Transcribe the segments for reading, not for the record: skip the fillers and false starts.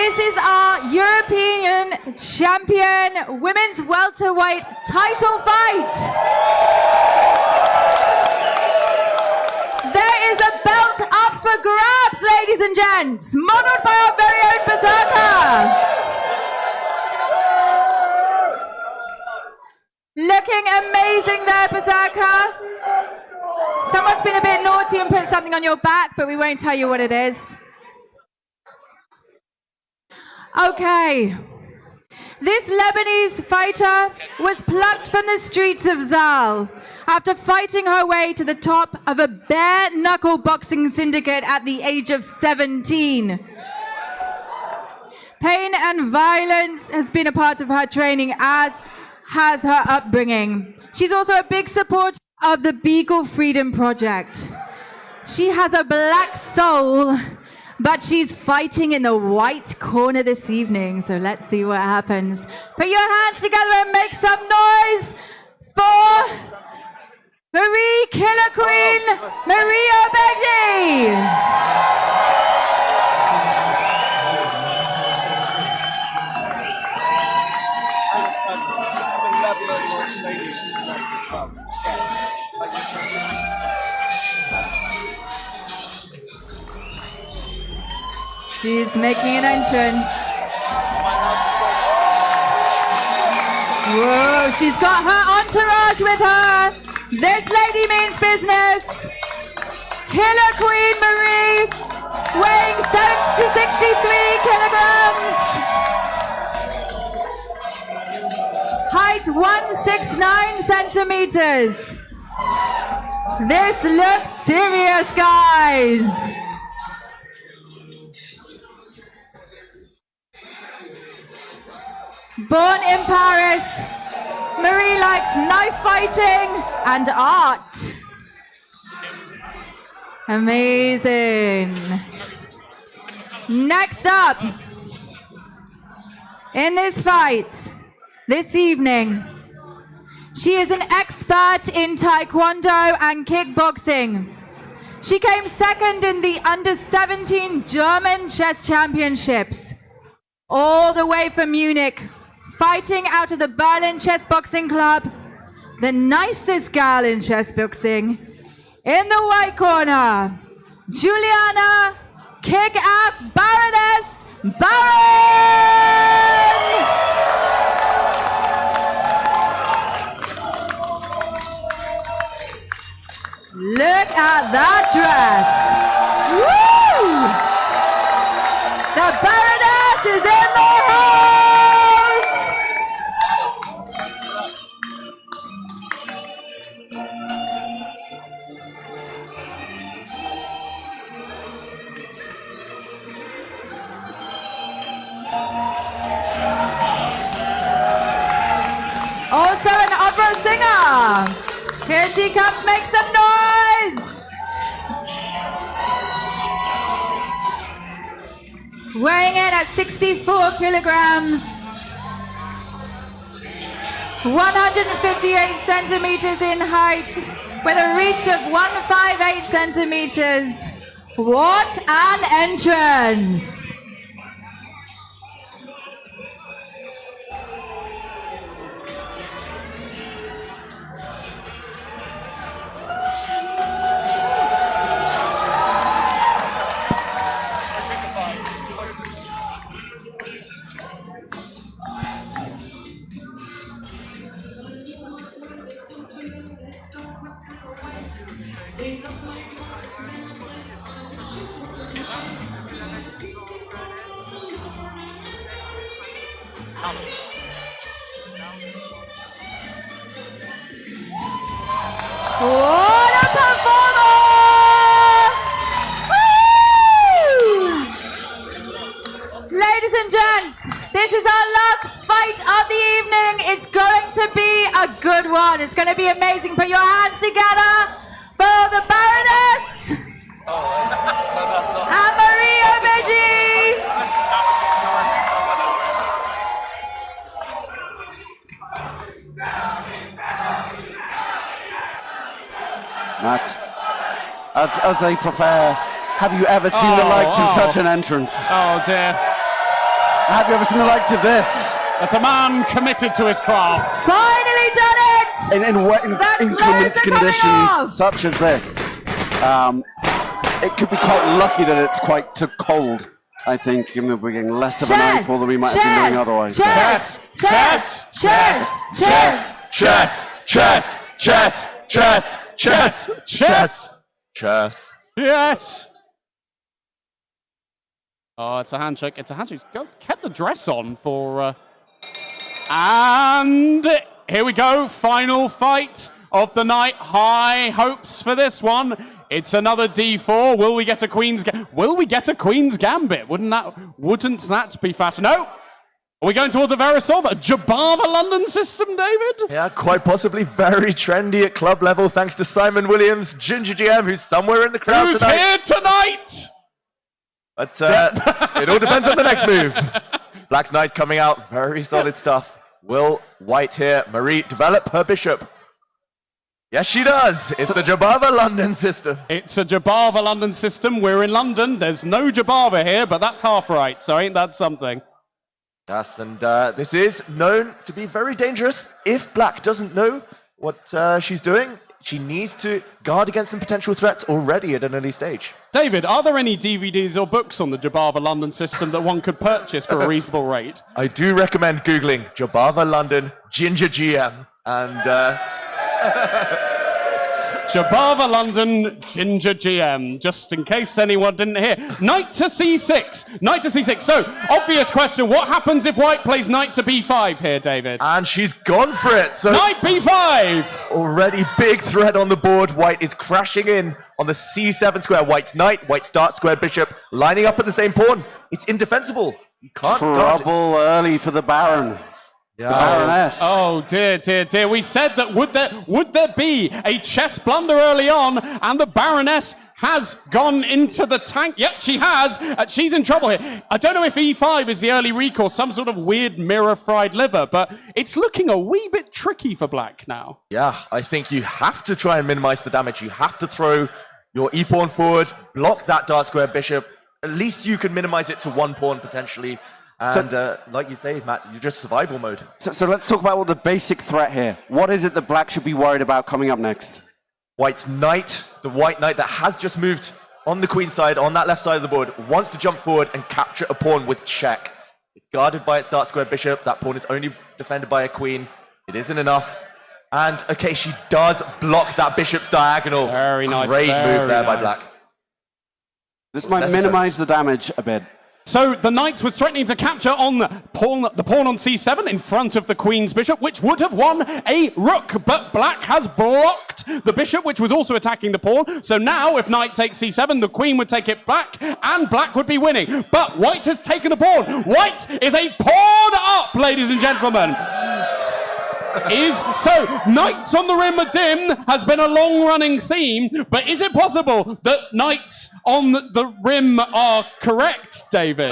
This is our European champion women's welterweight title fight. There is a belt up for grabs, ladies and gents, modeled by our very own Berserker. Looking amazing there, Berserker. Someone's been a bit naughty and put something on your back, but we won't tell you what it is. Okay. This Lebanese fighter was plucked from the streets of Zal after fighting her way to the top of a bare-knuckle boxing syndicate at the age of 17. Pain and violence has been a part of her training, as has her upbringing. She's also a big supporter of the Beagle Freedom Project. She has a black soul, but she's fighting in the white corner this evening, so let's see what happens. Put your hands together and make some noise for Marie Killer Queen, Marie Obegi. She's making an entrance. Whoa, she's got her entourage with her. This lady means business. Killer Queen Marie, weighing 63 kilograms. Height 169 centimeters. This looks serious, guys. Born in Paris, Marie likes knife fighting and art. Amazing. Next up, in this fight, this evening, she is an expert in Taekwondo and kickboxing. She came second in the under-17 German chess championships, all the way from Munich, fighting out of the Berlin Chessboxing Club, the nicest gal in chessboxing. In the white corner, Juliana, kick-ass Baroness, Baron! Look at that dress. Woo! The Baroness is in the house! Also an opera singer. Here she comes, make some noise! Weighing in at 64 kilograms, 158 centimeters in height, with a reach of 158 centimeters. What an entrance! What a performer! Woo! Ladies and gents, this is our last fight of the evening. It's going to be a good one. It's going to be amazing. Put your hands together for the Baroness and Marie Obegi. Matt, as they prepare, have you ever seen the likes of such an entrance? Oh dear. Have you ever seen the likes of this? That's a man committed to his craft. Finally done it! In wet That inclement clothes are coming conditions off. such as this, it could be quite lucky that it's quite so cold. I think, given that we're getting less of an eyeful than we might have been doing otherwise. Chess! Chess! Chess! Chess! Chess! Chess! Chess! Chess! Chess! Chess! Chess! Yes. Oh, it's a handshake. It's a handshake. Kept the dress on for... And here we go. Final fight of the night. High hopes for this one. It's another D4. Will we get a Queen's Gambit? Wouldn't that be fashion? No. Are we going towards a Verisov, a Jabava London system, David? Yeah, quite possibly very trendy at club level, thanks to Simon Williams, Ginger GM, who's somewhere in the crowd Who's tonight. here tonight? But it all depends on the next move. Black's Knight coming out, very solid stuff. Will White here, Marie, develop her bishop? Yes, she does. It's the Jabava London system. It's a Jabava London system. We're in London. There's no Jabava here, but that's half right, so ain't that something? Yes, and this is known to be very dangerous. If Black doesn't know what she's doing, she needs to guard against some potential threats already at an early stage. David, are there any DVDs or books on the Jabava London system that one could purchase for a reasonable rate? I do recommend Googling Jabava London Ginger GM and... Jabava London Ginger GM, just in case anyone didn't hear. Knight to C6. Knight to C6. So, obvious question. What happens if White plays Knight to B5 here, David? And she's gone for it. So Knight B5. already big threat on the board. White is crashing in on the C7 square. White's Knight, White's Dart square bishop, lining up at the same pawn. It's indefensible. You can't guard it. Trouble early for the Baron. The Baroness. Oh dear, dear, dear. We said that would there be a chess blunder early on, and the Baroness has gone into the tank. Yep, she has. She's in trouble here. I don't know if E5 is the early recourse, some sort of weird mirror fried liver, but it's looking a wee bit tricky for Black now. Yeah, I think you have to try and minimize the damage. You have to throw your e-pawn forward, block that Dart square bishop. At least you can minimize it to one pawn potentially. And like you say, Matt, you're just survival mode. So let's talk about what the basic threat here. What is it that Black should be worried about coming up next? White's Knight, the White Knight that has just moved on the queen side, on that left side of the board, wants to jump forward and capture a pawn with check. It's guarded by its Dart square bishop. That pawn is only defended by a queen. It isn't enough. And, okay, she does block that bishop's diagonal. Very nice. Great move there by Black. This might minimize the damage a bit. So the knight was threatening to capture on the pawn on c7 in front of the queen's bishop, which would have won a rook, but Black has blocked the bishop, which was also attacking the pawn. So now, if knight takes c7, the queen would take it back, and Black would be winning. But White has taken a pawn. White is a pawn up, ladies and gentlemen. So Knights on the Rim of Dim has been a long-running theme, but is it possible that Knights on the Rim are correct, David?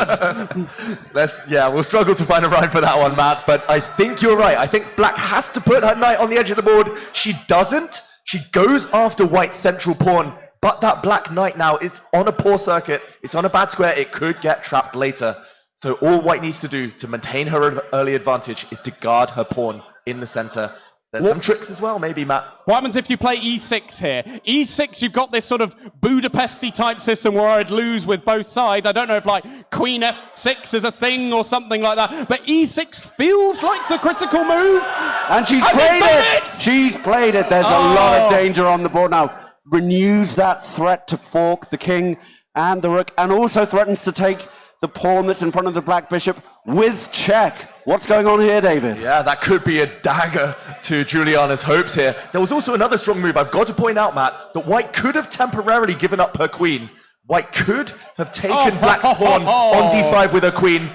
We'll struggle to find a rhyme for that one, Matt, but I think you're right. I think Black has to put her knight on the edge of the board. She doesn't. She goes after White's central pawn, but that Black knight now is on a poor circuit. It's on a bad square. It could get trapped later. So all White needs to do to maintain her early advantage is to guard her pawn in the center. There's some tricks as well, maybe, Matt. What happens if you play e6 here? E6, you've got this sort of Budapesti type system where I'd lose with both sides. I don't know if like Queen F6 is a thing or something like that, but e6 feels like the critical move. And she's played it! She's played it. There's a lot of danger on the board now. Renews that threat to fork the king and the rook, and also threatens to take the pawn that's in front of the Black bishop with check. What's going on here, David? Yeah, that could be a dagger to Juliana's hopes here. There was also another strong move. I've got to point out, Matt, that White could have temporarily given up her queen. White could have taken Black's pawn on d5 with her queen.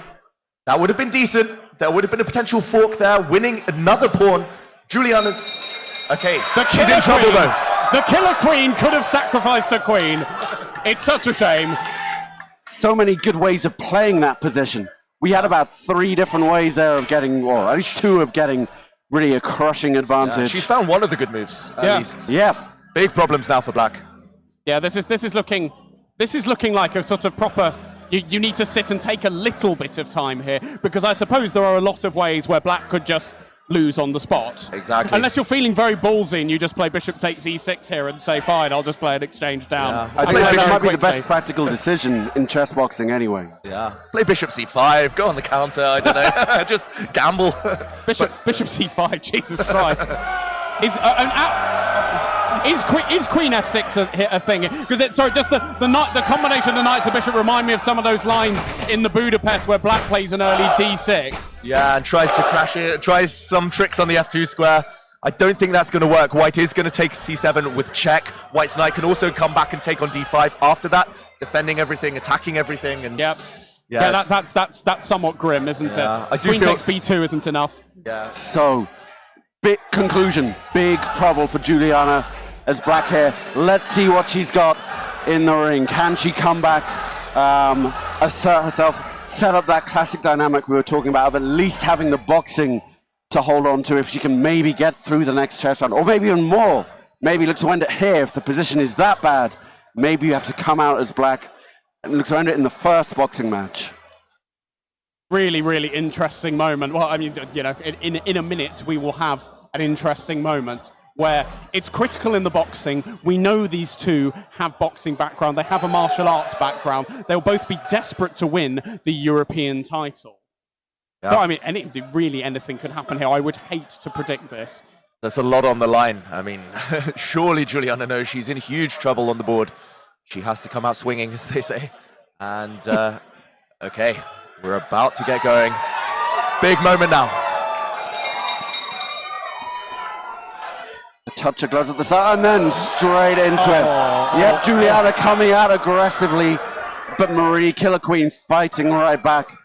That would have been decent. There would have been a potential fork there, winning another pawn. Juliana's... Okay, she's in trouble, though. The killer queen could have sacrificed her queen. It's such a shame. So many good ways of playing that position. We had about 3 different ways there of getting, or at least 2 of getting really a crushing advantage. Yeah, she's found one of the good moves, at least. Yeah. Big problems now for Black. Yeah, this is looking like a sort of proper, you need to sit and take a little bit of time here, because I suppose there are a lot of ways where black could just lose on the spot. Exactly. Unless you're feeling very ballsy and you just play bishop takes e6 here and say, fine, I'll just play an exchange down. Yeah. I think Play that bishop might be the quickly. best practical decision in chess boxing anyway. Yeah. Play bishop c5, go on the counter, I don't know. Just gamble. Bishop c5, Jesus Christ. Is Queen f6 a thing? Because sorry, just the combination of the knights and bishop remind me of some of those lines in the Budapest where black plays an early d6. Yeah, and tries to crash it, tries some tricks on the f2 square. I don't think that's going to work. White is going to take c7 with check. White's knight can also come back and take on d5 after that, defending everything, attacking everything, and Yep. yes. Yeah, that's somewhat grim, isn't Yeah, it? I do Queen feel- takes b2 isn't enough. Yeah. So, big conclusion, big trouble for Juliana as black here. Let's see what she's got in the ring. Can she come back, assert herself, set up that classic dynamic we were talking about of at least having the boxing to hold on to if she can maybe get through the next chess round, or maybe even more. Maybe look to end it here if the position is that bad. Maybe you have to come out as black and look to end it in the first boxing match. Really, really interesting moment. Well, I mean, you know, in a minute we will have an interesting moment where it's critical in the boxing. We know these two have boxing background. They have a martial arts background. They'll both be desperate to win the European title. Yeah. So, I mean, really anything could happen here. I would hate to predict this. There's a lot on the line. I mean, surely Juliana knows she's in huge trouble on the board. She has to come out swinging, as they say. And, okay, we're about to get going. Big moment now. Touch of gloves at the start and then straight into it. Yep, Juliana coming out aggressively, but Marie Killer Queen fighting right back.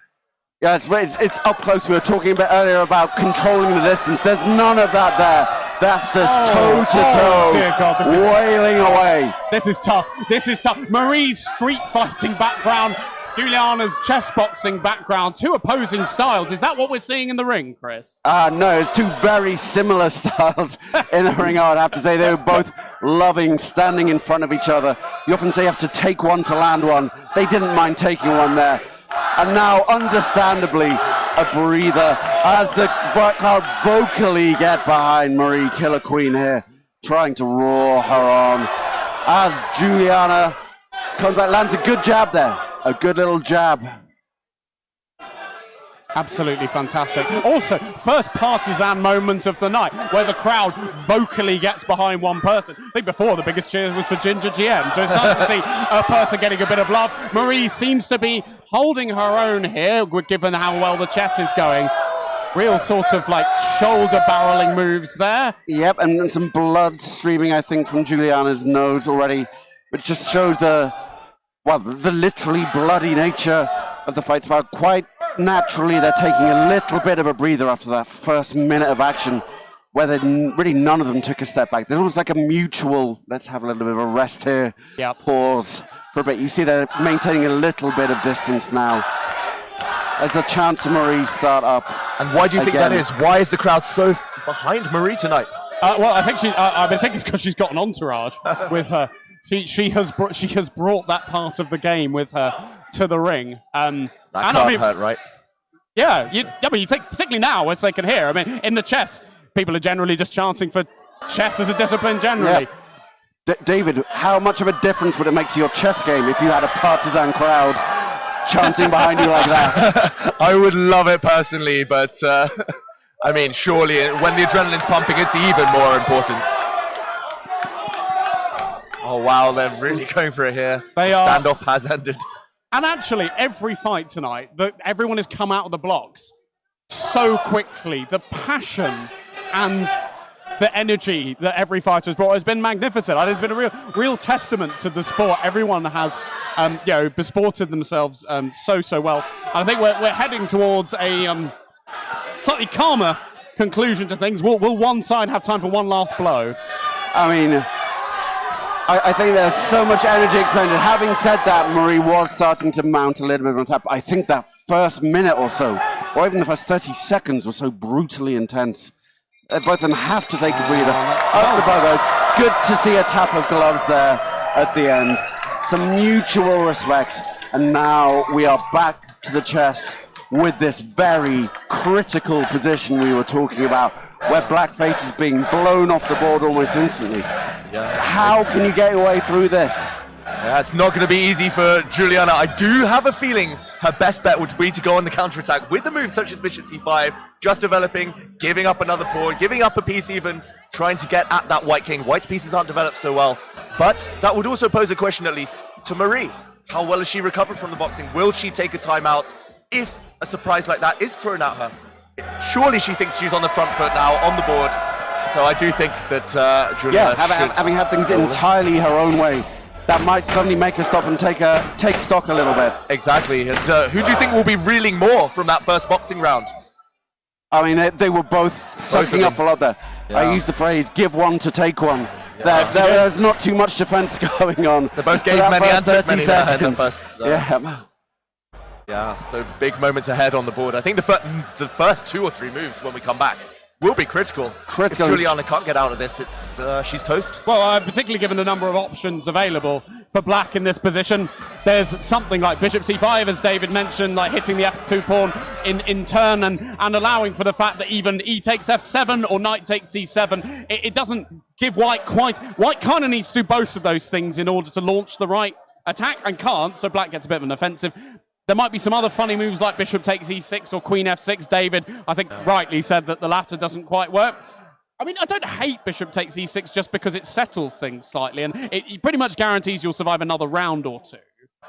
Yeah, it's up close. We were talking a bit earlier about controlling the distance. There's none of that there. That's just toe to toe, dear God, wailing away. This is tough. This is tough. Marie's street fighting background, Juliana's chess boxing background, two opposing styles. Is that what we're seeing in the ring, Chris? No, it's two very similar styles in the ring, I would have to say. They were both loving standing in front of each other. You often say you have to take one to land one. They didn't mind taking one there. And now, understandably, a breather as the crowd vocally get behind Marie Killer Queen here, trying to roar her on. As Juliana comes back, lands a good jab there. A good little jab. Absolutely fantastic. Also, first partisan moment of the night where the crowd vocally gets behind one person. I think before the biggest cheer was for Ginger GM, so it's nice to see a person getting a bit of love. Marie seems to be holding her own here, given how well the chess is going. Real sort of like shoulder barreling moves there. Yep, and some blood streaming, I think, from Juliana's nose already, which just shows the literally bloody nature of the fight style. Quite naturally, they're taking a little bit of a breather after that first minute of action, where really none of them took a step back. There's almost like a mutual, let's have a little bit of a rest here, pause for a bit. You see they're maintaining a little bit of distance now as the chance of Marie start up. And why do you think that is? Why is the crowd so behind Marie tonight? Well, I think I think it's because she's got an entourage with her. She has brought that part of the game with her to the ring. That can't hurt, right? Yeah, but you take, particularly now, as they can hear. I mean, in the chess, people are generally just chanting for chess as a discipline generally. Yeah. David, how much of a difference would it make to your chess game if you had a partisan crowd chanting behind you like that? I would love it personally, but I mean, surely when the adrenaline's pumping, it's even more important. Oh wow, they're really going for it here. The standoff has ended. And actually, every fight tonight, everyone has come out of the blocks so quickly. The passion and the energy that every fighter has brought has been magnificent. I think it's been a real testament to the sport. Everyone has, besported themselves so well. And I think we're heading towards a slightly calmer conclusion to things. Will one side have time for one last blow? I mean, I think there's so much energy expended. Having said that, Marie was starting to mount a little bit on top. I think that first minute or so, or even the first 30 seconds were so brutally intense. Both of them have to take a breather. Up the bugos. Good to see a tap of gloves there at the end. some mutual respect. And now we are back to the chess with this very critical position we were talking about, where blackface is being blown off the board almost instantly. How can you get your way through this? Yeah, it's not going to be easy for Juliana. I do have a feeling her best bet would be to go on the counterattack with the moves such as bishop c5, just developing, giving up another pawn, giving up a piece even, trying to get at that white king. White's pieces aren't developed so well, but that would also pose a question at least to Marie. How well has she recovered from the boxing? Will she take a timeout if a surprise like that is thrown at her? Surely she thinks she's on the front foot now, on the board. So I do think that Juliana having had things entirely her own way, that might suddenly make her stop and take stock a little bit. Exactly. And who do you think will be reeling more from that first boxing round? I mean, they were both soaking up a lot there. Yeah. I use the phrase, give one to take one. There's not too much defense going on. They both gave many and took many there. Yeah, so big moments ahead on the board. I think the first 2 or 3 moves when we come back will be critical. If Juliana can't get out of this, it's she's toast. Well, particularly given the number of options available for black in this position, there's something like bishop c5, as David mentioned, like hitting the f2 pawn in turn and allowing for the fact that even e takes f7 or knight takes c7, it doesn't give white quite. White kind of needs to do both of those things in order to launch the right attack and can't, so black gets a bit of an offensive. There might be some other funny moves like bishop takes e6 or queen f6. David, I think, rightly said that the latter doesn't quite work. I mean, I don't hate bishop takes e6 just because it settles things slightly, and it pretty much guarantees you'll survive another round or two.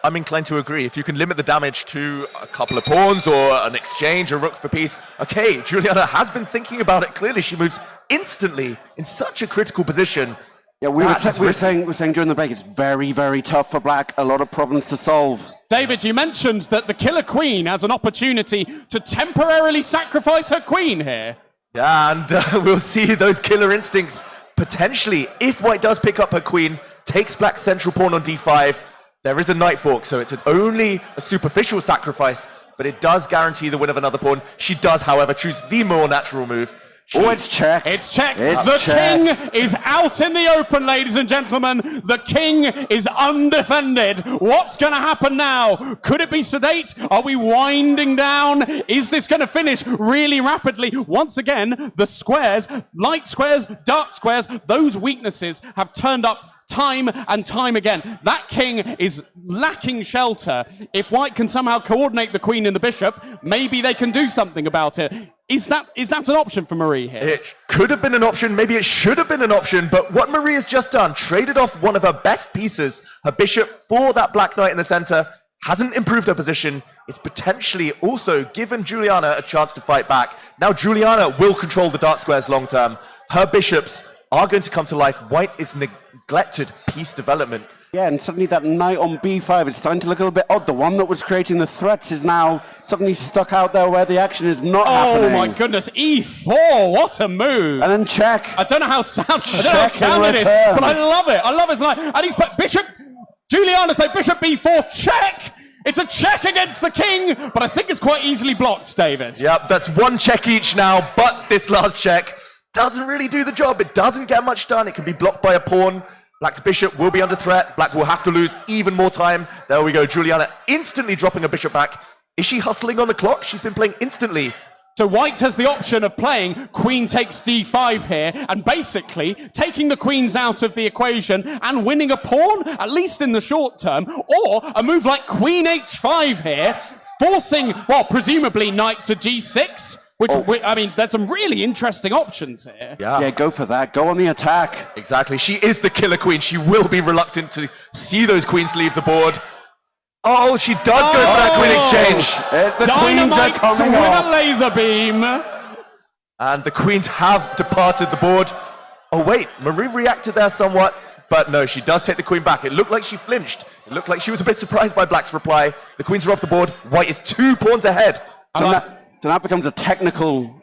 I'm inclined to agree. If you can limit the damage to a couple of pawns or an exchange, a rook for piece. Okay, Juliana has been thinking about it. Clearly, she moves instantly in such a critical position. Yeah, we were saying during the break, it's very, very tough for black. A lot of problems to solve. David, you mentioned that the killer queen has an opportunity to temporarily sacrifice her queen here. Yeah, and we'll see those killer instincts potentially. If white does pick up her queen, takes black's central pawn on d5, there is a knight fork, so it's only a superficial sacrifice, but it does guarantee the win of another pawn. She does, however, choose the more natural move. It's check. It's check. The king is out in the open, ladies and gentlemen. The king is undefended. What's going to happen now? Could it be sedate? Are we winding down? Is this going to finish really rapidly? Once again, the squares, light squares, dark squares, those weaknesses have turned up time and time again. That king is lacking shelter. If white can somehow coordinate the queen and the bishop, maybe they can do something about it. Is that an option for Marie here? It could have been an option, maybe it should have been an option, but what Marie has just done, traded off one of her best pieces, her bishop, for that black knight in the center, hasn't improved her position. It's potentially also given Juliana a chance to fight back. Now Juliana will control the dark squares long term. Her bishops are going to come to life. White is neglected piece development. Yeah, and suddenly that knight on b5 is starting to look a little bit odd. The one that was creating the threats is now suddenly stuck out there where the action is not happening. Oh my goodness, e4, what a move. And then check. I don't know how sound it is, but I love it. I love it. And he's put bishop, Juliana's played bishop b4, check. It's a check against the king, but I think it's quite easily blocked, David. Yep, that's one check each now, but this last check doesn't really do the job. It doesn't get much done. It can be blocked by a pawn. Black's bishop will be under threat. Black will have to lose even more time. There we go. Juliana instantly dropping a bishop back. Is she hustling on the clock? She's been playing instantly. So white has the option of playing queen takes d5 here and basically taking the queens out of the equation and winning a pawn, at least in the short term, or a move like queen h5 here, forcing, well, presumably knight to g6. I mean, there's some really interesting options here. Yeah, go for that. Go on the attack. Exactly. She is the killer queen. She will be reluctant to see those queens leave the board. Oh, she does go for that queen exchange. The queens are coming with off. a laser beam. And the queens have departed the board. Oh, wait. Marie reacted there somewhat. But no, she does take the queen back. It looked like she flinched. It looked like she was a bit surprised by black's reply. The queens are off the board. White is 2 pawns ahead. So that becomes a technical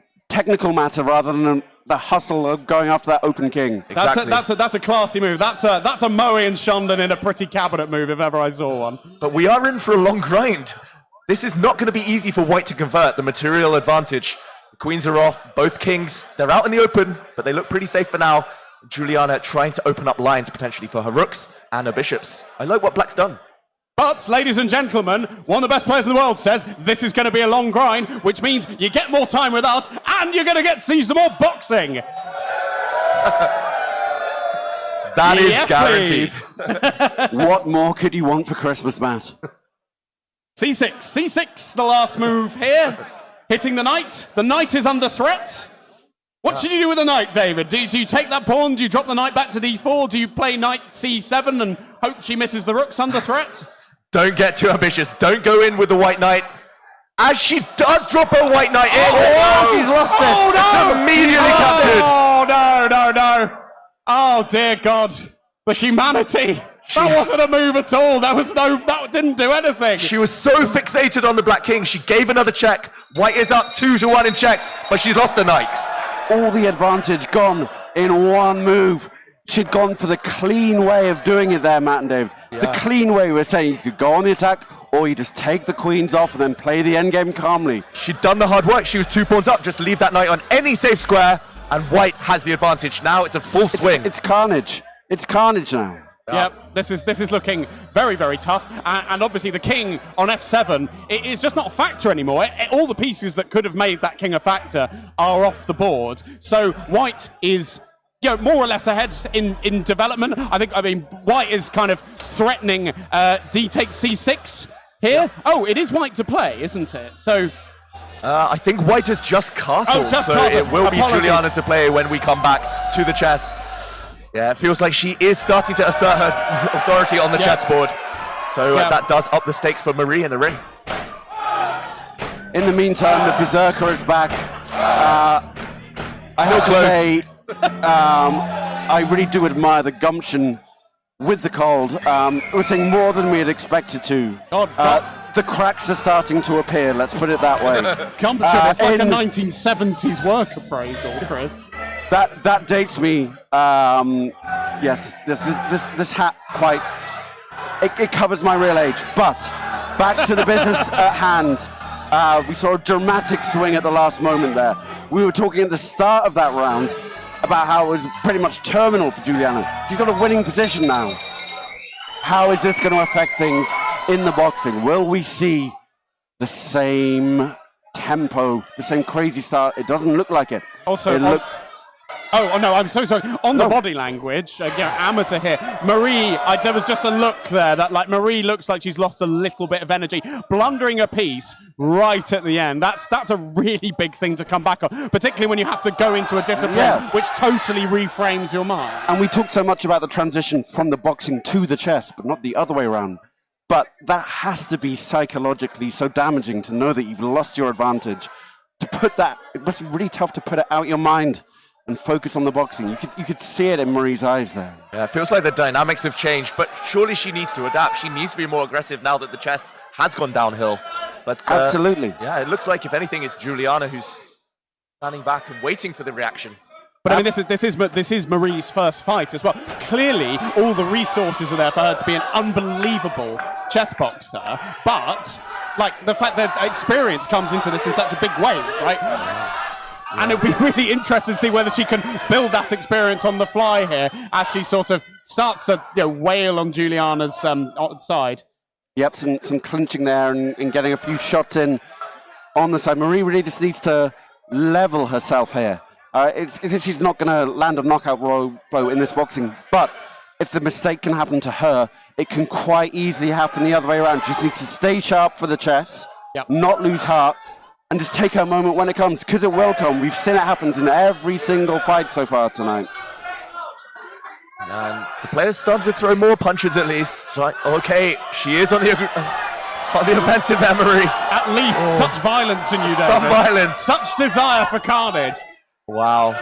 matter rather than the hustle of going after that open king. Exactly. That's a classy move. That's a Moe and Shondon in a pretty cabinet move if ever I saw one. But we are in for a long grind. This is not going to be easy for white to convert the material advantage. The queens are off. Both kings, they're out in the open, but they look pretty safe for now. Juliana trying to open up lines potentially for her rooks and her bishops. I like what Black's done. But, ladies and gentlemen, one of the best players in the world says this is going to be a long grind, which means you get more time with us and you're going to get to see some more boxing. That is Yes, guaranteed. What more could you want for Christmas, Matt? C6, C6, the last move here. Hitting the knight. The knight is under threat. What should you do with the knight, David? Do you take that pawn? Do you drop the knight back to d4? Do you play knight c7 and hope she misses the rooks under threat? Don't get too ambitious. Don't go in with the white knight. As she does drop her white knight in. Oh, she's lost it. Oh, no! It's immediately captured. Oh, no. Oh, dear God. The humanity. That wasn't a move at all. That didn't do anything. She was so fixated on the black king. She gave another check. White is up 2-1 in checks, but she's lost the knight. All the advantage gone in one move. She'd gone for the clean way of doing it there, Matt and David. Yeah. The clean way, we're saying you could go on the attack or you just take the queens off and then play the endgame calmly. She'd done the hard work. She was 2 pawns up. Just leave that knight on any safe square, and white has the advantage. Now it's a full swing. It's carnage. It's carnage now. Yep, this is looking very, very tough. And obviously the king on f7 is just not a factor anymore. All the pieces that could have made that king a factor are off the board. So white is more or less ahead in development. I mean, white is kind of threatening d takes c6 here. Oh, it is white to play, isn't it? So I think white is just castled. Just so castled. it will be Apologies. Juliana to play when we come back to the chess. Yeah, it feels like she is starting to assert her authority on the chessboard. So that does up the stakes for Marie in the ring. In the meantime, the Berserker is back. I have to say, I really do admire the gumption with the cold. We're seeing more than we had expected to. The cracks are starting to appear, let's put it that way. Gumption, it's like a 1970s work appraisal, Chris. That dates me. Yes, this hat quite. It covers my real age. But back to the business at hand. We saw a dramatic swing at the last moment there. We were talking at the start of that round about how it was pretty much terminal for Juliana. She's got a winning position now. How is this going to affect things in the boxing? Will we see the same tempo, the same crazy start? It doesn't look like it. Also, Oh, no, I'm so sorry. On the body language, amateur here. Marie, there was just a look there that, like, Marie looks like she's lost a little bit of energy. Blundering a piece right at the end. That's a really big thing to come back on, particularly when you have to go into a discipline which totally reframes your mind. And we talk so much about the transition from the boxing to the chess, but not the other way around. But that has to be psychologically so damaging to know that you've lost your advantage. To put that, it must be really tough to put it out your mind and focus on the boxing. You could see it in Marie's eyes there. Yeah, it feels like the dynamics have changed, but surely she needs to adapt. She needs to be more aggressive now that the chess has gone downhill. But Absolutely. Yeah, it looks like if anything, it's Juliana who's standing back and waiting for the reaction. But I mean, this is Marie's first fight as well. Clearly, all the resources are there for her to be an unbelievable chess boxer. But like the fact that experience comes into this in such a big way, right? Yeah. And it'll be really interesting to see whether she can build that experience on the fly here as she sort of starts to wail on Juliana's side. Yep, some clinching there and getting a few shots in on the side. Marie really just needs to level herself here. She's not going to land a knockout blow in this boxing, but if the mistake can happen to her, it can quite easily happen the other way around. She just needs to stay sharp for the chess, not lose heart, and just take her moment when it comes, because it will come. We've seen it happen in every single fight so far tonight. And the players start to throw more punches at least. It's like, okay, she is on the offensive memory. At least such violence in you, David. Some violence. Such desire for carnage. Wow.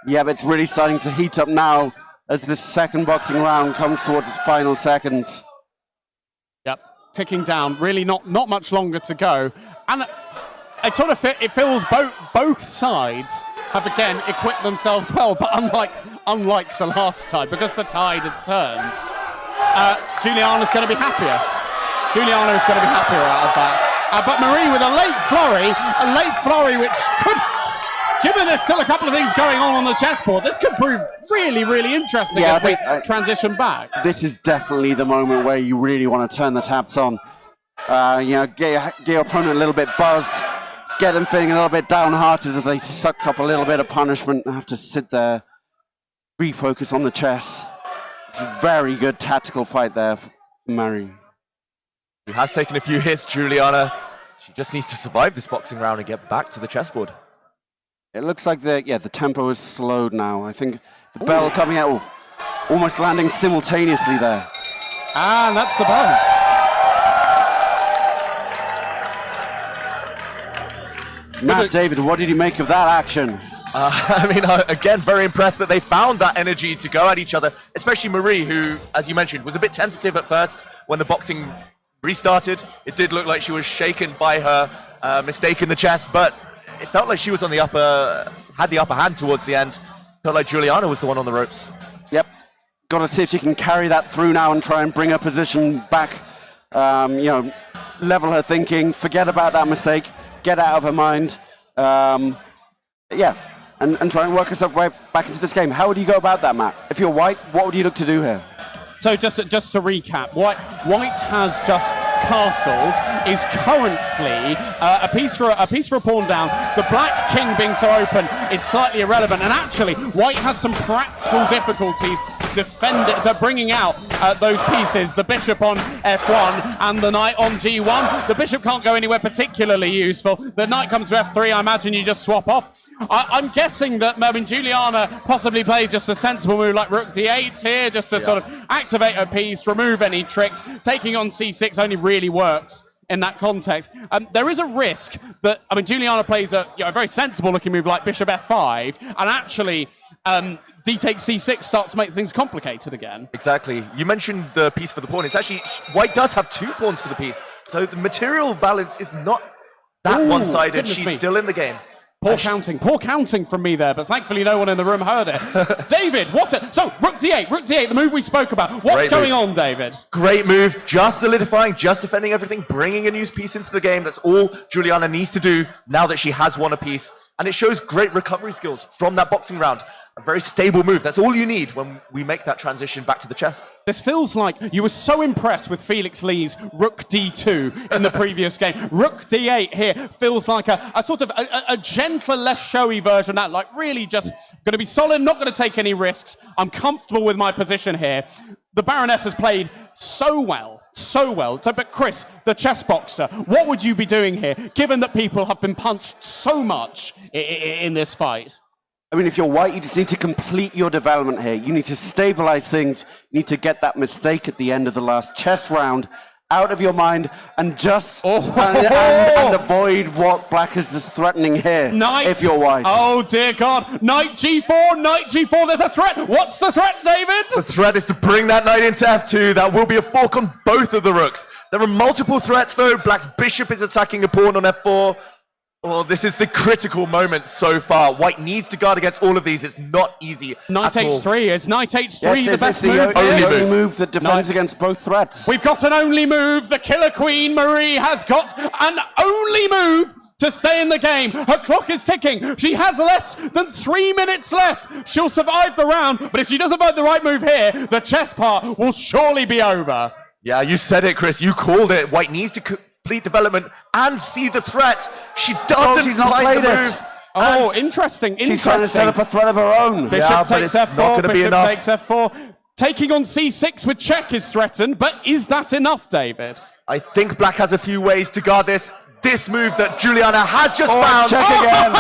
Yeah, but it's really starting to heat up now as this second boxing round comes towards its final seconds. Yep, ticking down. Really not much longer to go. And it sort of it feels both sides have again equipped themselves well, but unlike the last time, because the tide has turned. Juliana's going to be happier. Juliana is going to be happier out of that. But Marie with a late flurry which given there's still a couple of things going on the chessboard, this could prove really, really interesting as we transition back. This is definitely the moment where you really want to turn the taps on. Get your opponent a little bit buzzed, get them feeling a little bit downhearted as they sucked up a little bit of punishment and have to sit there, refocus on the chess. It's a very good tactical fight there for Murray. He has taken a few hits, Juliana. She just needs to survive this boxing round and get back to the chessboard. It looks like the tempo is slowed now. I think the bell coming out, almost landing simultaneously there. And that's the bell. Matt, David, what did you make of that action? Again, very impressed that they found that energy to go at each other, especially Marie, who, as you mentioned, was a bit tentative at first when the boxing restarted. It did look like she was shaken by her mistake in the chess, but it felt like she was had the upper hand towards the end. Felt like Juliana was the one on the ropes. Yep. Got to see if she can carry that through now and try and bring her position back. Level her thinking, forget about that mistake, get out of her mind. And try and work herself way back into this game. How would you go about that, Matt? If you're white, what would you look to do here? So just to recap, White has just castled, is currently a piece for a pawn down. The black king being so open is slightly irrelevant, and actually White has some practical difficulties bringing out those pieces. The bishop on f1 and the knight on g1. The bishop can't go anywhere particularly useful. The knight comes to f3. I imagine you just swap off. I'm guessing that Juliana possibly played just a sensible move like rook d8 here, just to sort of activate a piece, remove any tricks. Taking on c6 only really works in that context. There is a risk that, Juliana plays a very sensible looking move like bishop f5, and actually d takes c6 starts to make things complicated again. Exactly. You mentioned the piece for the pawn. It's actually, White does have 2 pawns for the piece, so the material balance is not that one-sided. She's still in the game. Poor counting from me there, but thankfully no one in the room heard it. David, so rook d8, the move we spoke about. What's going on, David? Great move, just solidifying, just defending everything, bringing a new piece into the game. That's all Juliana needs to do now that she has won a piece. And it shows great recovery skills from that boxing round. A very stable move. That's all you need when we make that transition back to the chess. This feels like you were so impressed with Felix Lee's rook d2 in the previous game. Rook d8 here feels like a sort of a gentler, less showy version of that. Like really just going to be solid, not going to take any risks. I'm comfortable with my position here. The Baroness has played so well. So, but Chris, the chess boxer, what would you be doing here, given that people have been punched so much in this fight? If you're white, you just need to complete your development here. You need to stabilize things. You need to get that mistake at the end of the last chess round out of your mind and just and avoid what black is just threatening here. Knight. If you're white. Oh dear God! Knight g4. There's a threat. What's the threat, David? The threat is to bring that knight into f2. That will be a fork on both of the rooks. There are multiple threats though. Black's bishop is attacking a pawn on f4. Well, this is the critical moment so far. White needs to guard against all of these. It's not easy. Knight h3. Is knight h3 the best move? It's the only move that defends against both threats. We've got an only move. The killer queen, Marie, has got an only move to stay in the game. Her clock is ticking. She has less than 3 minutes left. She'll survive the round, but if she doesn't find the right move here, the chess part will surely be over. Yeah, you said it, Chris. You called it. White needs to complete development and see the threat. She doesn't she's not find played the it. move. Oh, interesting. She's trying to set up a threat of her own. Bishop but takes it's not f4, gonna be bishop enough. takes f4. Taking on c6 with check is threatened, but is that enough, David? I think black has a few ways to guard this. This move that Juliana has just found. Check again.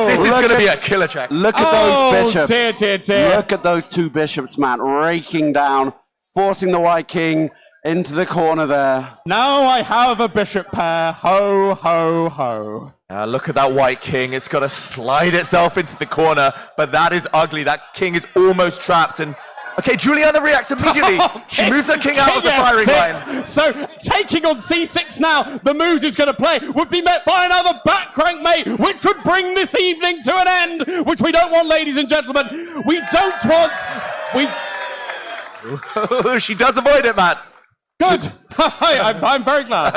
This is going to be a killer check. Look at those bishops. Dear. Look at those 2 bishops, Matt, raking down, forcing the white king into the corner there. Now I have a bishop pair. Ho, ho, ho. Look at that white king. It's got to slide itself into the corner, but that is ugly. That king is almost trapped. And okay, Juliana reacts immediately. She moves her king out of the firing line. So taking on c6 now, the moves he's going to play would be met by another back crank mate, which would bring this evening to an end, which we don't want, ladies and gentlemen. We don't want... She does avoid it, Matt. Good. I'm very glad.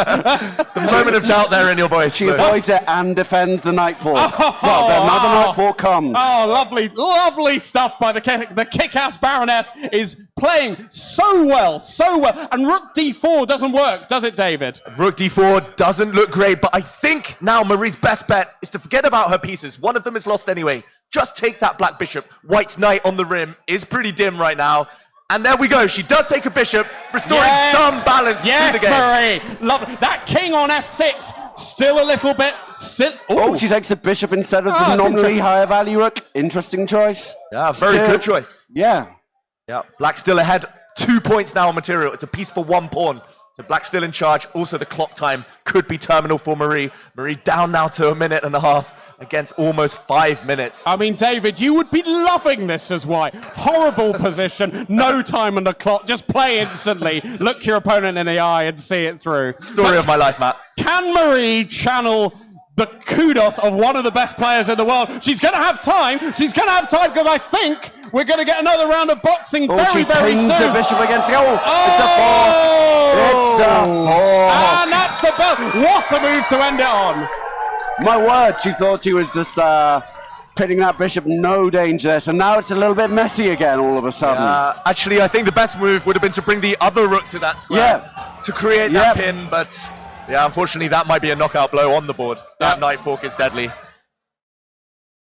The moment of doubt there in your voice. She avoids it and defends the night fork. Well, another night fork comes. Oh, lovely, lovely stuff by the kick-ass Baroness is playing so well. And Rook D4 doesn't work, does it, David? Rook D4 doesn't look great, but I think now Marie's best bet is to forget about her pieces. One of them is lost anyway. Just take that black bishop. White's knight on the rim is pretty dim right now. And there we go. She does take a bishop, restoring some balance to the game. Yes, Marie. Love it. That king on F6, still a little bit. Oh, she takes a bishop instead of the nominally higher value rook. Interesting choice. Yeah, very good choice. Yeah. Yeah, black's still ahead. 2 points now on material. It's a piece for 1 pawn. So black's still in charge. Also, the clock time could be terminal for Marie. Marie down now to 1.5 minutes against almost 5 minutes. I mean, David, you would be loving this as white. Horrible position, no time on the clock. Just play instantly. Look your opponent in the eye and see it through. Story of my life, Matt. Can Marie channel the kudos of one of the best players in the world? She's going to have time. Because I think we're going to get another round of boxing very soon. The bishop against the... It's a fork. It's a fork. And that's the bell. What a move to end it on. My word, she thought she was just pitting that bishop, no danger. So now it's a little bit messy again all of a sudden. Actually, I think the best move would have been to bring the other rook to that square to create that pin, but yeah, unfortunately that might be a knockout blow on the board. That knight fork is deadly.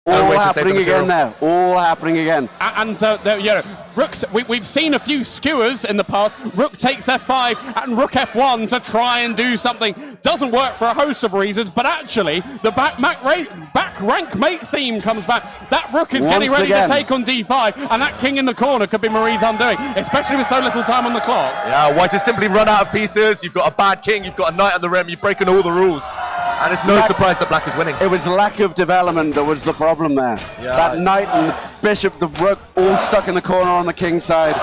All happening again there. All happening again. And Rook, we've seen a few skewers in the past. Rook takes F5 and Rook F1 to try and do something. Doesn't work for a host of reasons, but actually the back rank mate theme comes back. That Rook is getting ready to take on D5, and that king in the corner could be Marie's undoing, especially with so little time on the clock. Yeah, white has simply run out of pieces. You've got a bad king, you've got a knight on the rim, you've broken all the rules. And it's no surprise that black is winning. It was lack of development that was the problem there. Yeah. That knight and the bishop, the rook, all stuck in the corner on the king's side.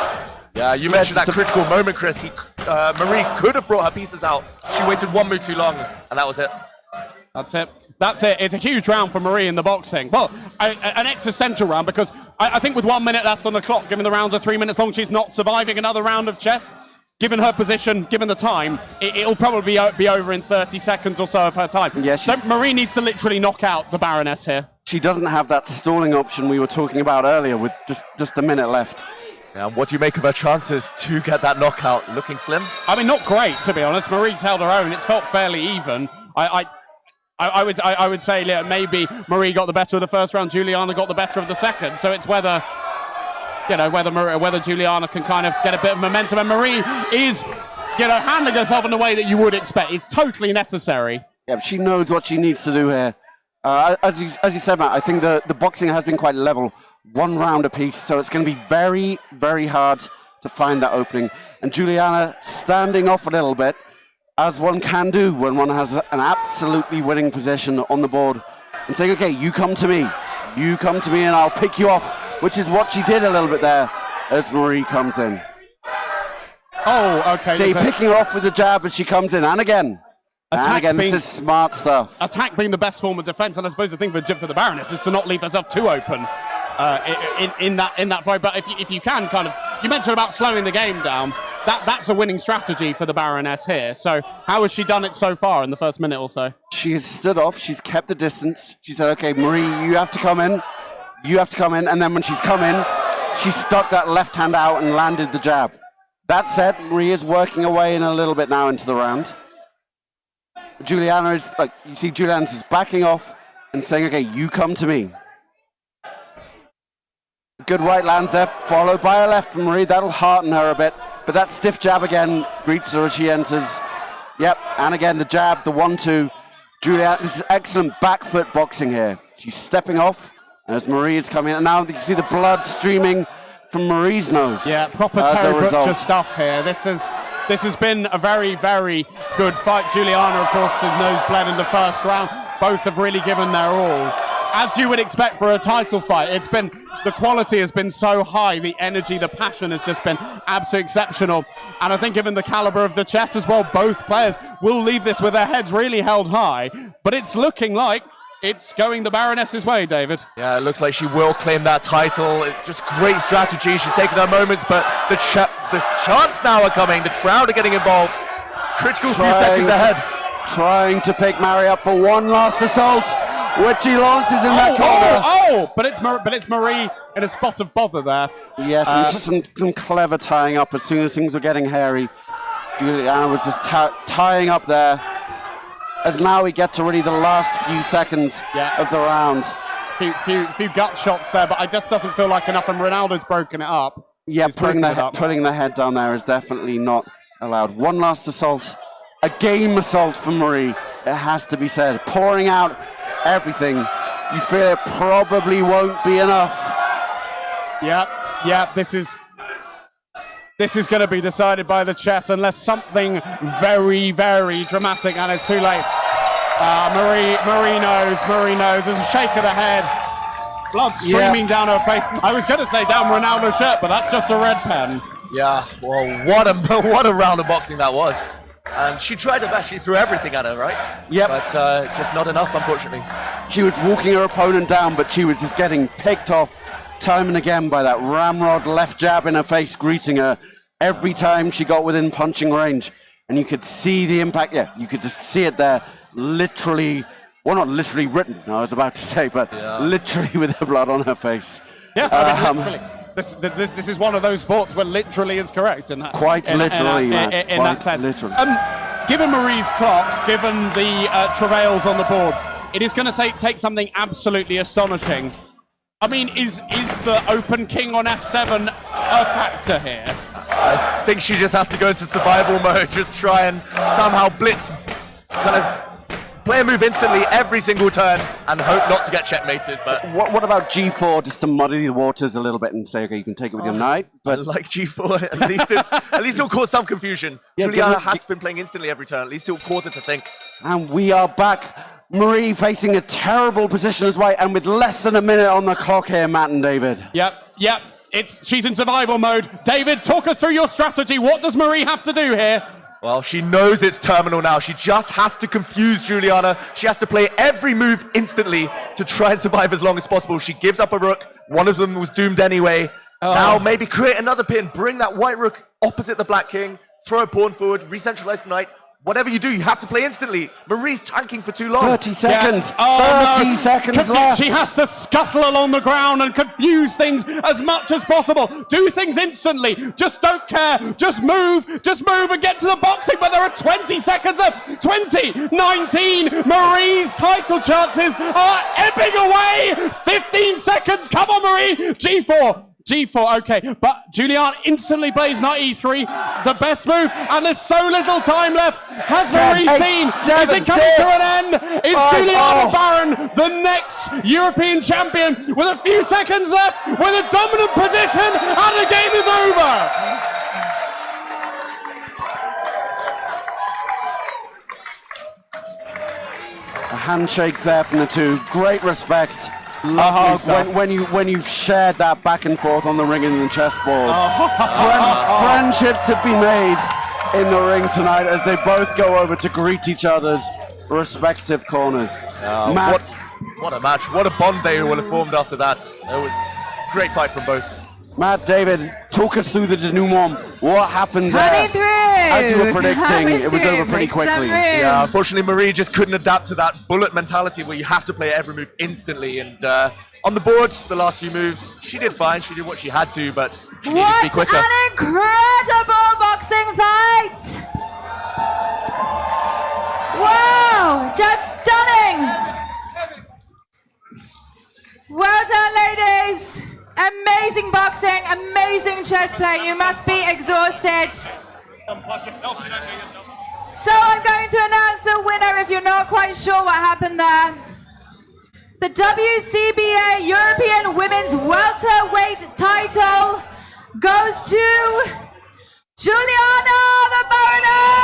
Yeah, you mentioned that critical moment, Chris. Marie could have brought her pieces out. She waited 1 move too long, and that was it. That's it. It's a huge round for Marie in the boxing. Well, an existential round, because I think with 1 minute left on the clock, given the rounds are 3 minutes long, she's not surviving another round of chess. Given her position, given the time, it'll probably be over in 30 seconds or so of her time. Yeah, so Marie needs to literally knock out the Baroness here. She doesn't have that stalling option we were talking about earlier with just a minute left. Yeah, what do you make of her chances to get that knockout? Looking slim? I mean, not great, to be honest. Marie's held her own. It's felt fairly even. I would say maybe Marie got the better of the first round, Juliana got the better of the second. So it's whether Juliana can kind of get a bit of momentum, and Marie is, handling herself in the way that you would expect. It's totally necessary. Yeah, she knows what she needs to do here. As you said, Matt, I think the boxing has been quite level, 1 round apiece, so it's going to be very, very hard to find that opening. And Juliana standing off a little bit, as one can do when one has an absolutely winning position on the board, and saying, okay, you come to me, and I'll pick you off. Which is what she did a little bit there as Marie comes in. Oh, okay. So you're picking her off with the jab as she comes in, and again. This is smart stuff. Attack being the best form of defense, and I suppose the thing for the Baroness is to not leave herself too open in that fight. But if you can you mentioned about slowing the game down, that's a winning strategy for the Baroness here. So how has she done it so far in the first minute or so? She has stood off, she's kept the distance. She said, okay, Marie, you have to come in. And then when she's come in, she stuck that left hand out and landed the jab. That said, Marie is working away in a little bit now into the round. Juliana is, Juliana's just backing off and saying, okay, you come to me. Good right lands there, followed by a left from Marie. That'll hearten her a bit. But that stiff jab again greets her as she enters. Yep, and again, the jab, the 1-2. Juliana, this is excellent back foot boxing here. She's stepping off as Marie is coming in, and now you can see the blood streaming from Marie's nose. Yeah, proper Terry Butcher stuff here. This has been a very, very good fight. Juliana, of course, nose bled in the first round. Both have really given their all. As you would expect for a title fight, the quality has been so high, the energy, the passion has just been absolutely exceptional. And I think given the caliber of the chess as well, both players will leave this with their heads really held high. But it's looking like it's going the Baroness's way, David. Yeah, it looks like she will claim that title. It's just great strategy. She's taking her moments, but the chants now are coming. The crowd are getting involved. Critical few seconds ahead. Trying to pick Mary up for one last assault, which he launches in that corner. But it's Marie in a spot of bother there. Yes, and just some clever tying up as soon as things were getting hairy. Juliana was just tying up there. As now we get to really the last few seconds of the round. Few gut shots there, but it just doesn't feel like enough, and Ronaldo's broken it up. Yeah, putting the head down there is definitely not allowed. One last assault, a game assault for Marie, it has to be said. Pouring out everything. You fear it probably won't be enough. Yeah, this is going to be decided by the chess unless something very, very dramatic, and it's too late. Marie knows. There's a shake of the head. Blood streaming down her face. I was going to say down Ronaldo's shirt, but that's just a red pen. Yeah, well, what a round of boxing that was. And she tried her best. She threw everything at her, right? Yep. But just not enough, unfortunately. She was walking her opponent down, but she was just getting picked off time and again by that ramrod left jab in her face, greeting her every time she got within punching range. And you could see the impact. Yeah, you could just see it there, literally, well, not literally written, I was about to say, but literally with the blood on her face. Yeah, I mean, literally. This is one of those sports where literally is correct. In that, quite literally, Matt. In that sense. Literally. Given Marie's clock, given the travails on the board, it is going to take something absolutely astonishing. I mean, is the open king on f7 a factor here? I think she just has to go into survival mode, just try and somehow blitz, kind of play a move instantly every single turn and hope not to get checkmated. But what about G4 just to muddy the waters a little bit and say, okay, you can take it with your knight? But I like G4. At least it'll cause some confusion. Yeah, Juliana has been playing instantly every turn. At least it'll cause her to think. And we are back. Marie facing a terrible position as well, and with less than a minute on the clock here, Matt and David. Yep. She's in survival mode. David, talk us through your strategy. What does Marie have to do here? Well, she knows it's terminal now. She just has to confuse Juliana. She has to play every move instantly to try and survive as long as possible. She gives up a rook. One of them was doomed anyway. Now maybe create another pin. Bring that white rook opposite the black king. Throw a pawn forward. Re-centralize the knight. Whatever you do, you have to play instantly. Marie's tanking for too long. 30 seconds. Yeah. 30 seconds left. She has to scuttle along the ground and confuse things as much as possible. Do things instantly. Just don't care. Just move and get to the boxing. But there are 20 seconds left. 20, 19. Marie's title chances are ebbing away. 15 seconds. Come on, Marie. G4, okay, but Juliana instantly plays knight e3, the best move, and there's so little time left. Has Marie seen? Is it coming to an end? Is Juliana Baron the next European champion with a few seconds left, with a dominant position, and the game is over? A handshake there from the two. Great respect. When you've shared that back and forth on the ring and the chessboard. Friendships have been made in the ring tonight as they both go over to greet each other's respective corners. Matt, what a match. What a bond they will have formed after that. It was a great fight from both. Matt, David, talk us through the denouement. What happened there? As you were predicting, it was over pretty quickly. Yeah, unfortunately, Marie just couldn't adapt to that bullet mentality where you have to play every move instantly. And on the board, the last few moves, she did fine. She did what she had to, but she needed to be quicker. What an incredible boxing fight! Wow, just stunning! Well done, ladies. Amazing boxing, amazing chess play. You must be exhausted. So I'm going to announce the winner if you're not quite sure what happened there. The WCBA European Women's Welterweight title goes to Juliana the Baroness!